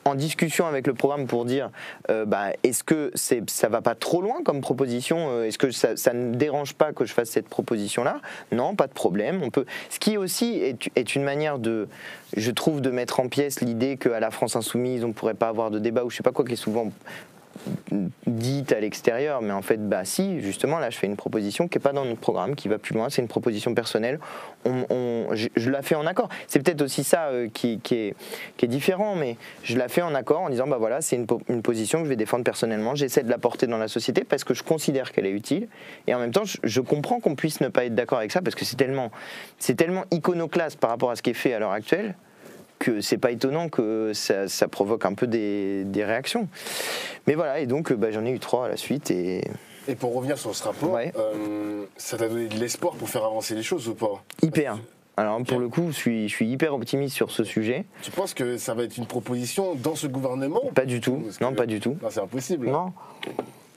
B: en discussion avec le programme pour dire est-ce que ça va pas trop loin comme proposition, est-ce que ça ne dérange pas que je fasse cette proposition-là? Non, pas de problème. On peut. Ce qui aussi est une manière je trouve, de mettre en pièce l'idée qu'à la France Insoumise on pourrait pas avoir de débat ou je sais pas quoi, qui est souvent dite à l'extérieur, mais en fait, si, justement, là, je fais une proposition qui n'est pas dans notre programme, qui va plus loin, c'est une proposition personnelle, je la fais en accord. C'est peut-être aussi ça qui est différent, mais je la fais en accord en disant, voilà, c'est une position que je vais défendre personnellement, j'essaie de la porter dans la société parce que je considère qu'elle est utile, et en même temps, je comprends qu'on puisse ne pas être d'accord avec ça, parce que c'est tellement iconoclaste par rapport à ce qui est fait à l'heure actuelle, que c'est pas étonnant que ça provoque un peu des réactions. Mais voilà, et donc j'en ai eu 3 à la suite. Et
A: pour revenir sur ce rapport, ça t'a donné de l'espoir pour faire avancer les choses ou pas?
B: Hyper. Alors pour le coup, je suis hyper optimiste sur ce sujet.
A: Tu penses que ça va être une proposition dans ce gouvernement?
B: Pas du tout, pas du tout.
A: Non, c'est impossible.
B: Non.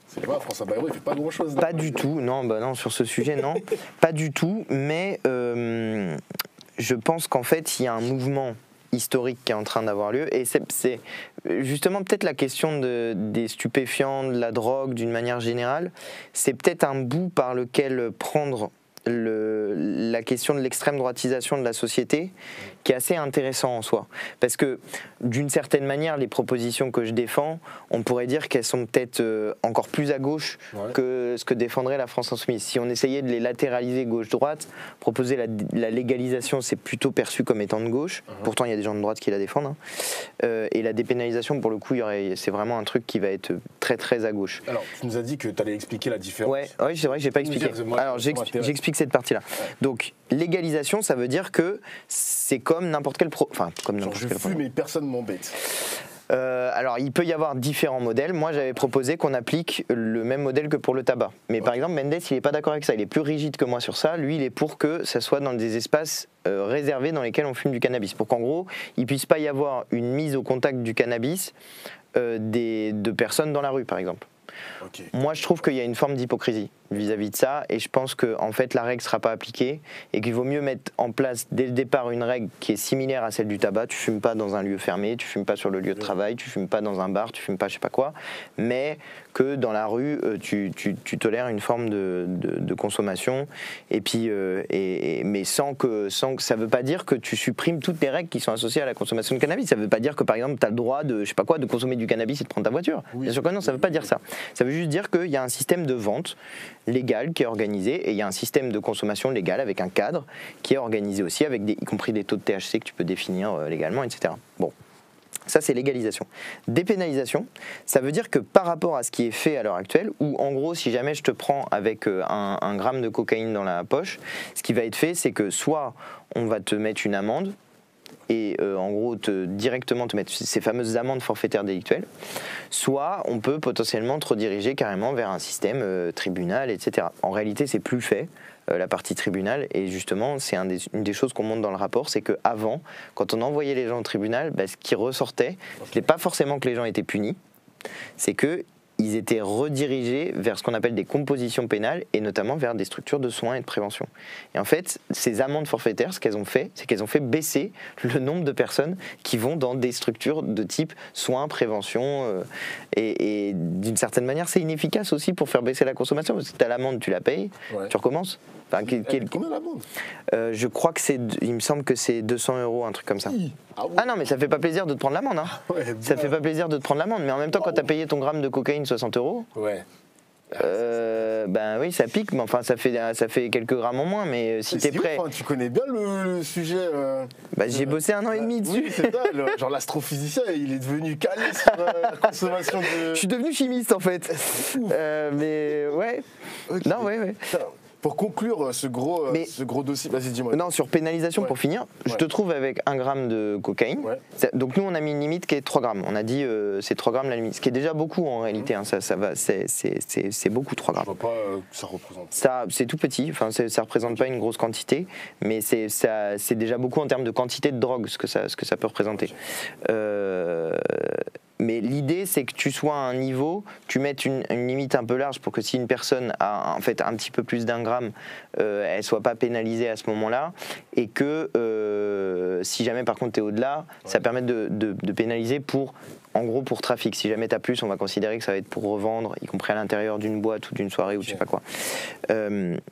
A: C'est vrai, François Bayrou, il fait pas grand-chose.
B: Pas du tout, non, sur ce sujet, non. Pas du tout, mais je pense qu'en fait, il y a un mouvement historique qui est en train d'avoir lieu, et c'est justement peut-être la question des stupéfiants, de la drogue d'une manière générale, c'est peut-être un bout par lequel prendre la question de l'extrême droitisation de la société, qui est assez intéressant en soi. Parce que, d'une certaine manière, les propositions que je défends, on pourrait dire qu'elles sont peut-être encore plus à gauche que ce que défendrait la France Insoumise. Si on essayait de les latéraliser gauche-droite, proposer la légalisation, c'est plutôt perçu comme étant de gauche. Pourtant, il y a des gens de droite qui la défendent. Et la dépénalisation, pour le coup, c'est vraiment un truc qui va être très, très à gauche.
A: Alors, tu nous as dit que tu allais expliquer la différence.
B: Oui, c'est vrai que je n'ai pas expliqué. Alors, j'explique cette partie-là. Donc, légalisation, ça veut dire que c'est comme n'importe quel
A: je fume et personne m'embête.
B: Alors, il peut y avoir différents modèles. Moi, j'avais proposé qu'on applique le même modèle que pour le tabac. Mais par exemple, Mendes, il n'est pas d'accord avec ça. Il est plus rigide que moi sur ça. Lui, il est pour que ça soit dans des espaces réservés dans lesquels on fume du cannabis. Pour qu'en gros, il ne puisse pas y avoir une mise au contact du cannabis de personnes dans la rue, par exemple. Okay. Moi, je trouve qu'il y a une forme d'hypocrisie vis-à-vis de ça, et je pense que en fait la règle ne sera pas appliquée et qu'il vaut mieux mettre en place dès le départ une règle qui est similaire à celle du tabac. Tu fumes pas dans un lieu fermé, tu fumes pas sur le lieu de travail, tu fumes pas dans un bar, tu fumes pas je sais pas quoi, mais que dans la rue tu tolères une forme de consommation, et puis mais sans que ça veut pas dire que tu supprimes toutes les règles qui sont associées à la consommation de cannabis. Ça veut pas dire que par exemple tu as le droit de je sais pas quoi de consommer du cannabis et de prendre ta voiture. Bien sûr que non, ça veut pas dire ça. Ça veut juste dire qu'il y a un système de vente légal qui est organisé, et il y a un système de consommation légal avec un cadre qui est organisé aussi, avec y compris des taux de THC que tu peux définir légalement, etc. Bon, ça c'est légalisation. Dépénalisation, ça veut dire que par rapport à ce qui est fait à l'heure actuelle, où en gros si jamais je te prends avec un gramme de cocaïne dans la poche, ce qui va être fait, c'est que soit on va te mettre une amende, et en gros directement te mettre ces fameuses amendes forfaitaires délictuelles, soit on peut potentiellement te rediriger carrément vers un système tribunal, etc. En réalité, c'est plus fait, la partie tribunal, et justement, c'est une des choses qu'on montre dans le rapport, c'est qu'avant, quand on envoyait les gens au tribunal, ce qui ressortait, ce n'est pas forcément que les gens étaient punis, c'est que ils étaient redirigés vers ce qu'on appelle des compositions pénales et notamment vers des structures de soins et de prévention. Et en fait, ces amendes forfaitaires, ce qu'elles ont fait, c'est qu'elles ont fait baisser le nombre de personnes qui vont dans des structures de type soins, prévention. Et d'une certaine manière, c'est inefficace aussi pour faire baisser la consommation. Parce que tu as l'amende, tu la payes, tu recommences. Enfin,
A: combien l'amende?
B: Je crois que il me semble que c'est 200 €, un truc comme ça. Ah non, mais ça fait pas plaisir de te prendre l'amende. Hein. Ça fait pas plaisir de te prendre l'amende. Mais en même temps, quand tu as payé ton gramme de cocaïne 60 €, ben oui, ça pique, mais enfin ça fait quelques grammes en moins. Mais si t'es prêt.
A: Tu connais bien le sujet.
B: J'ai bossé 1 an et demi dessus.
A: Oui, c'est ça. Genre l'astrophysicien, il est devenu calé sur la consommation de.
B: Je suis devenu chimiste en fait. Mais ouais. Okay. Non, ouais.
A: Pour conclure ce gros dossier, vas-y, dis-moi.
B: Non, sur pénalisation, pour finir, je te trouve avec 1 gramme de cocaïne. Donc nous, on a mis une limite qui est 3 grammes. On a dit c'est 3 grammes la limite, ce qui est déjà beaucoup en réalité. Hein, ça va, c'est beaucoup 3 grammes.
A: Je vois pas ça représente.
B: C'est tout petit, enfin, ça représente pas une grosse quantité, mais c'est déjà beaucoup en termes de quantité de drogue, ce que ça peut représenter. Mais l'idée, c'est que tu sois à un niveau, tu mettes une limite un peu large pour que si une personne a en fait un petit peu plus d'1 gramme, elle soit pas pénalisée à ce moment-là, et que si jamais par contre tu es au-delà, ça permet de pénaliser en gros pour trafic. Si jamais tu as plus, on va considérer que ça va être pour revendre, y compris à l'intérieur d'une boîte ou d'une soirée ou je sais pas quoi.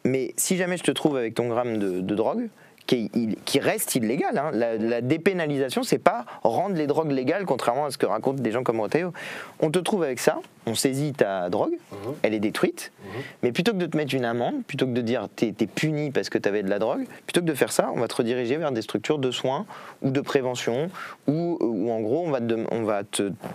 B: Mais si jamais je te trouve avec ton gramme de drogue, qui reste illégal. Hein. La dépénalisation, c'est pas rendre les drogues légales, contrairement à ce que racontent des gens comme Roteo. On te trouve avec ça, on saisit ta drogue, elle est détruite, mais plutôt que de te mettre une amende, plutôt que de dire t'es puni parce que t'avais de la drogue, plutôt que de faire ça, on va te rediriger vers des structures de soins ou de prévention, ou en gros, on va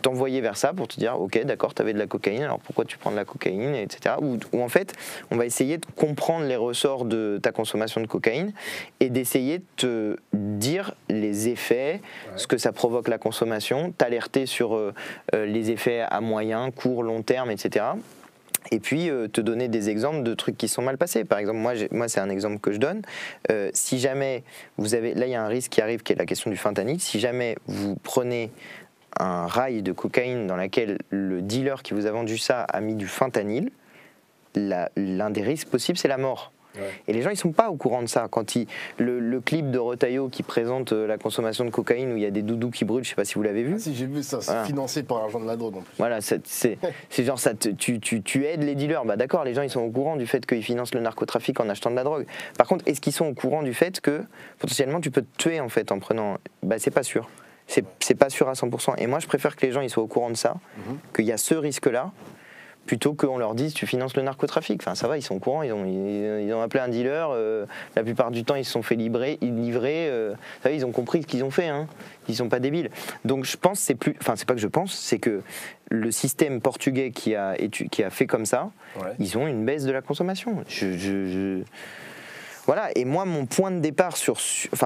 B: t'envoyer vers ça pour te dire, ok, d'accord, t'avais de la cocaïne, alors pourquoi tu prends de la cocaïne, etc. Ou en fait, on va essayer de comprendre les ressorts de ta consommation de cocaïne et d'essayer de te dire les effets, ce que ça provoque la consommation, t'alerter sur les effets à moyen, court, long terme, etc. Et puis te donner des exemples de trucs qui sont mal passés. Par exemple, moi c'est un exemple que je donne. Si jamais vous avez, là il y a un risque qui arrive qui est la question du fentanyl. Si jamais vous prenez un rail de cocaïne dans lequel le dealer qui vous a vendu ça a mis du fentanyl, l'un des risques possibles c'est la mort. Et les gens ils sont pas au courant de ça. Quand le clip de Roteo qui présente la consommation de cocaïne où il y a des doudous qui brûlent, je sais pas si vous l'avez vu.
A: Ah si, j'ai vu ça, c'est financé par l'argent de la drogue en plus.
B: Voilà, c'est genre ça, tu aides les dealers. Bah d'accord, les gens ils sont au courant du fait qu'ils financent le narcotrafic en achetant de la drogue. Par contre, est-ce qu'ils sont au courant du fait que potentiellement tu peux te tuer en fait en prenant. Bah c'est pas sûr. C'est pas sûr à 100%. Et moi je préfère que les gens ils soient au courant de ça, qu'il y a ce risque-là, plutôt qu'on leur dise tu finances le narcotrafic. Enfin ça va, ils sont au courant, ils ont appelé un dealer, la plupart du temps ils se sont fait livrer, ça va, ils ont compris ce qu'ils ont fait, hein. Ils sont pas débiles. Donc je pense c'est pas que je pense, c'est que le système portugais qui a fait comme ça, ils ont une baisse de la consommation. Voilà, et moi mon point de départ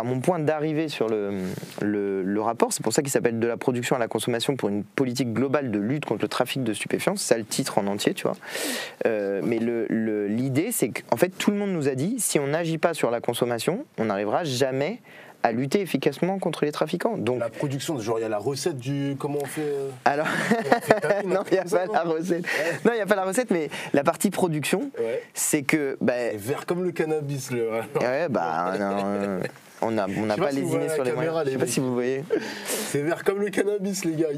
B: mon point d'arrivée sur le rapport, c'est pour ça qu'il s'appelle De la production à la consommation pour une politique globale de lutte contre le trafic de stupéfiants, c'est ça le titre en entier, tu vois. Mais l'idée c'est qu'en fait tout le monde nous a dit si on n'agit pas sur la consommation, on n'arrivera jamais à lutter efficacement contre les trafiquants. Donc
A: la production, genre il y a la recette du comment on fait.
B: Alors non, il n'y a pas la recette. Non, il n'y a pas la recette, mais la partie production, c'est que
A: c'est vert comme le cannabis le.
B: Ouais, bah non. On n'a pas lésiné sur les moyens. Je sais pas si vous voyez.
A: C'est vert comme le cannabis, les gars.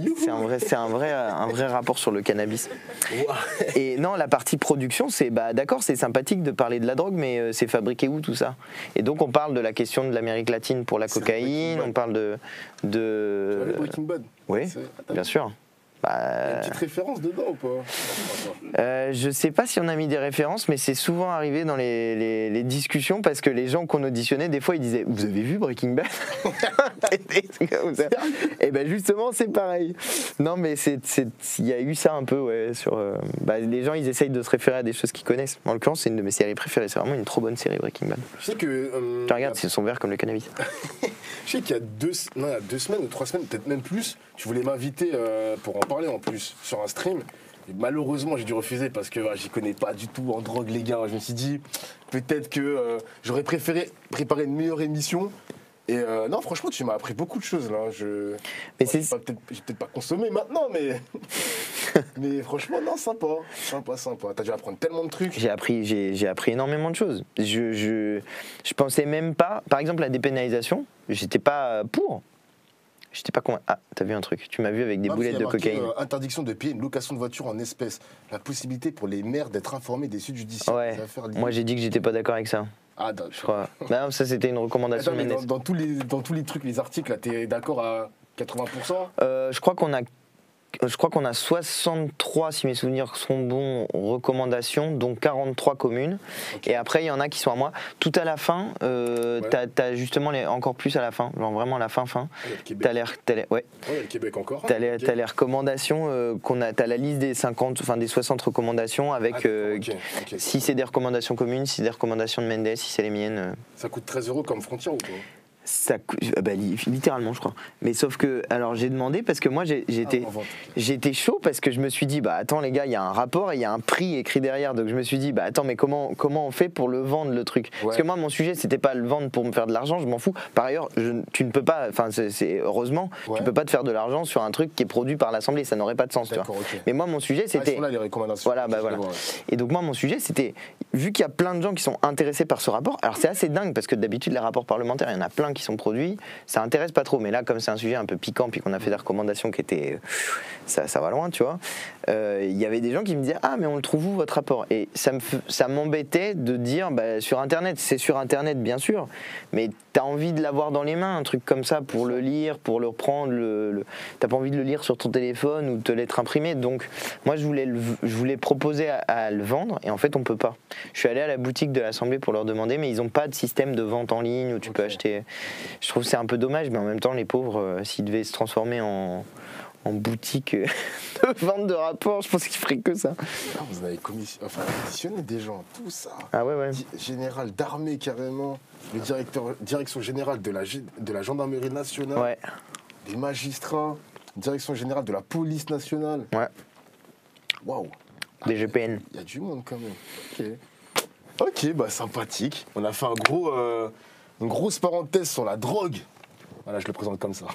B: C'est un vrai rapport sur le cannabis. Wow. Et non, la partie production, c'est d'accord, c'est sympathique de parler de la drogue, mais c'est fabriqué où tout ça? Et donc on parle de la question de l'Amérique latine pour la cocaïne, on parle de.
A: Tu vois les Breaking Bad?
B: Oui, bien sûr.
A: Il y a une petite référence dedans ou pas?
B: Je sais pas si on a mis des références, mais c'est souvent arrivé dans les discussions parce que les gens qu'on auditionnait, des fois ils disaient vous avez vu Breaking Bad? Et ben justement c'est pareil. Non mais il y a eu ça un peu sur les gens ils essayent de se référer à des choses qu'ils connaissent. En l'occurrence c'est une de mes séries préférées, c'est vraiment une trop bonne série Breaking Bad.
A: Je sais que
B: tu regardes, c'est son vert comme le cannabis.
A: Je sais qu'il y a 2 semaines ou 3 semaines, peut-être même plus, tu voulais m'inviter pour en parler en plus sur un stream. Et malheureusement, j'ai dû refuser parce que j'y connais pas du tout en drogue, les gars. Je me suis dit, peut-être que j'aurais préféré préparer une meilleure émission. Et non, franchement, tu m'as appris beaucoup de choses là. J'ai peut-être pas consommé maintenant, mais Mais franchement, non, sympa. Sympa. T'as dû apprendre tellement de trucs.
B: J'ai appris énormément de choses. Je pensais même pas, par exemple, la dépénalisation, j'étais pas pour. J'étais pas convaincu. Ah, t'as vu un truc? Tu m'as vu avec des boulettes de cocaïne.
A: Interdiction de payer une location de voiture en espèces. La possibilité pour les maires d'être informés des suites judiciaires.
B: Ouais.
A: Des affaires liées.
B: Moi, j'ai dit que j'étais pas d'accord avec ça.
A: Ah,
B: Je crois. Non, ça, c'était une recommandation.
A: Attends, mais
B: Mendes.
A: dans tous les trucs, les articles, là, t'es d'accord à 80%?
B: Je crois qu'on a 63, si mes souvenirs sont bons, recommandations, dont 43 communes.
A: Ok.
B: Et après, il y en a qui sont à moi. Tout à la fin, t'as justement encore plus à la fin, genre vraiment à la fin.
A: Il y a le Québec.
B: T'as
A: Ouais, il y a le Québec encore.
B: T'as les recommandations t'as la liste des 60 recommandations avec
A: Ok.
B: si c'est des recommandations communes, si c'est des recommandations de Mendes, si c'est les miennes.
A: Ça coûte 13 € comme frontière ou pas?
B: Ça coûte, littéralement, je crois. Mais sauf que, alors j'ai demandé parce que moi j'étais chaud parce que je me suis dit, bah attends les gars, il y a un rapport et il y a un prix écrit derrière. Donc je me suis dit, bah attends, mais comment on fait pour le vendre le truc?
A: Ouais.
B: Parce que moi, mon sujet, c'était pas le vendre pour me faire de l'argent, je m'en fous. Par ailleurs, tu ne peux pas, enfin, heureusement,
A: Ouais.
B: tu peux pas te faire de l'argent sur un truc qui est produit par l'Assemblée, ça n'aurait pas de sens, tu vois.
A: D'accord, ok.
B: Mais moi, mon sujet, c'était.
A: Ils sont là, les recommandations.
B: Voilà, bah
A: Je
B: voilà.
A: vois, ouais.
B: Et donc moi, mon sujet, c'était, vu qu'il y a plein de gens qui sont intéressés par ce rapport, alors c'est assez dingue parce que d'habitude, les rapports parlementaires, il y en a plein qui sont produits, ça intéresse pas trop. Mais là, comme c'est un sujet un peu piquant, puis qu'on a fait des recommandations qui étaient, ça va loin, tu vois. Il y avait des gens qui me disaient, ah mais on le trouve où votre rapport? Et ça m'embêtait de dire, bah, sur Internet, c'est sur Internet bien sûr, mais t'as envie de l'avoir dans les mains, un truc comme ça pour le lire, pour le reprendre, t'as pas envie de le lire sur ton téléphone ou de te l'être imprimé. Donc moi je voulais proposer à le vendre et en fait on peut pas. Je suis allé à la boutique de l'Assemblée pour leur demander, mais ils ont pas de système de vente en ligne où tu peux acheter. Je trouve que c'est un peu dommage, mais en même temps les pauvres, s'ils devaient se transformer en boutique de vente de rapports, je pense qu'ils feraient que ça.
A: Ah, vous avez auditionné des gens, tout ça.
B: Ah ouais.
A: Général d'armée carrément, le direction générale de la gendarmerie nationale,
B: Ouais.
A: des magistrats, direction générale de la police nationale.
B: Ouais.
A: Waouh.
B: Des GPN.
A: Il y a du monde quand même. Ok, bah sympathique. On a fait une grosse parenthèse sur la drogue. Voilà, je le présente comme ça.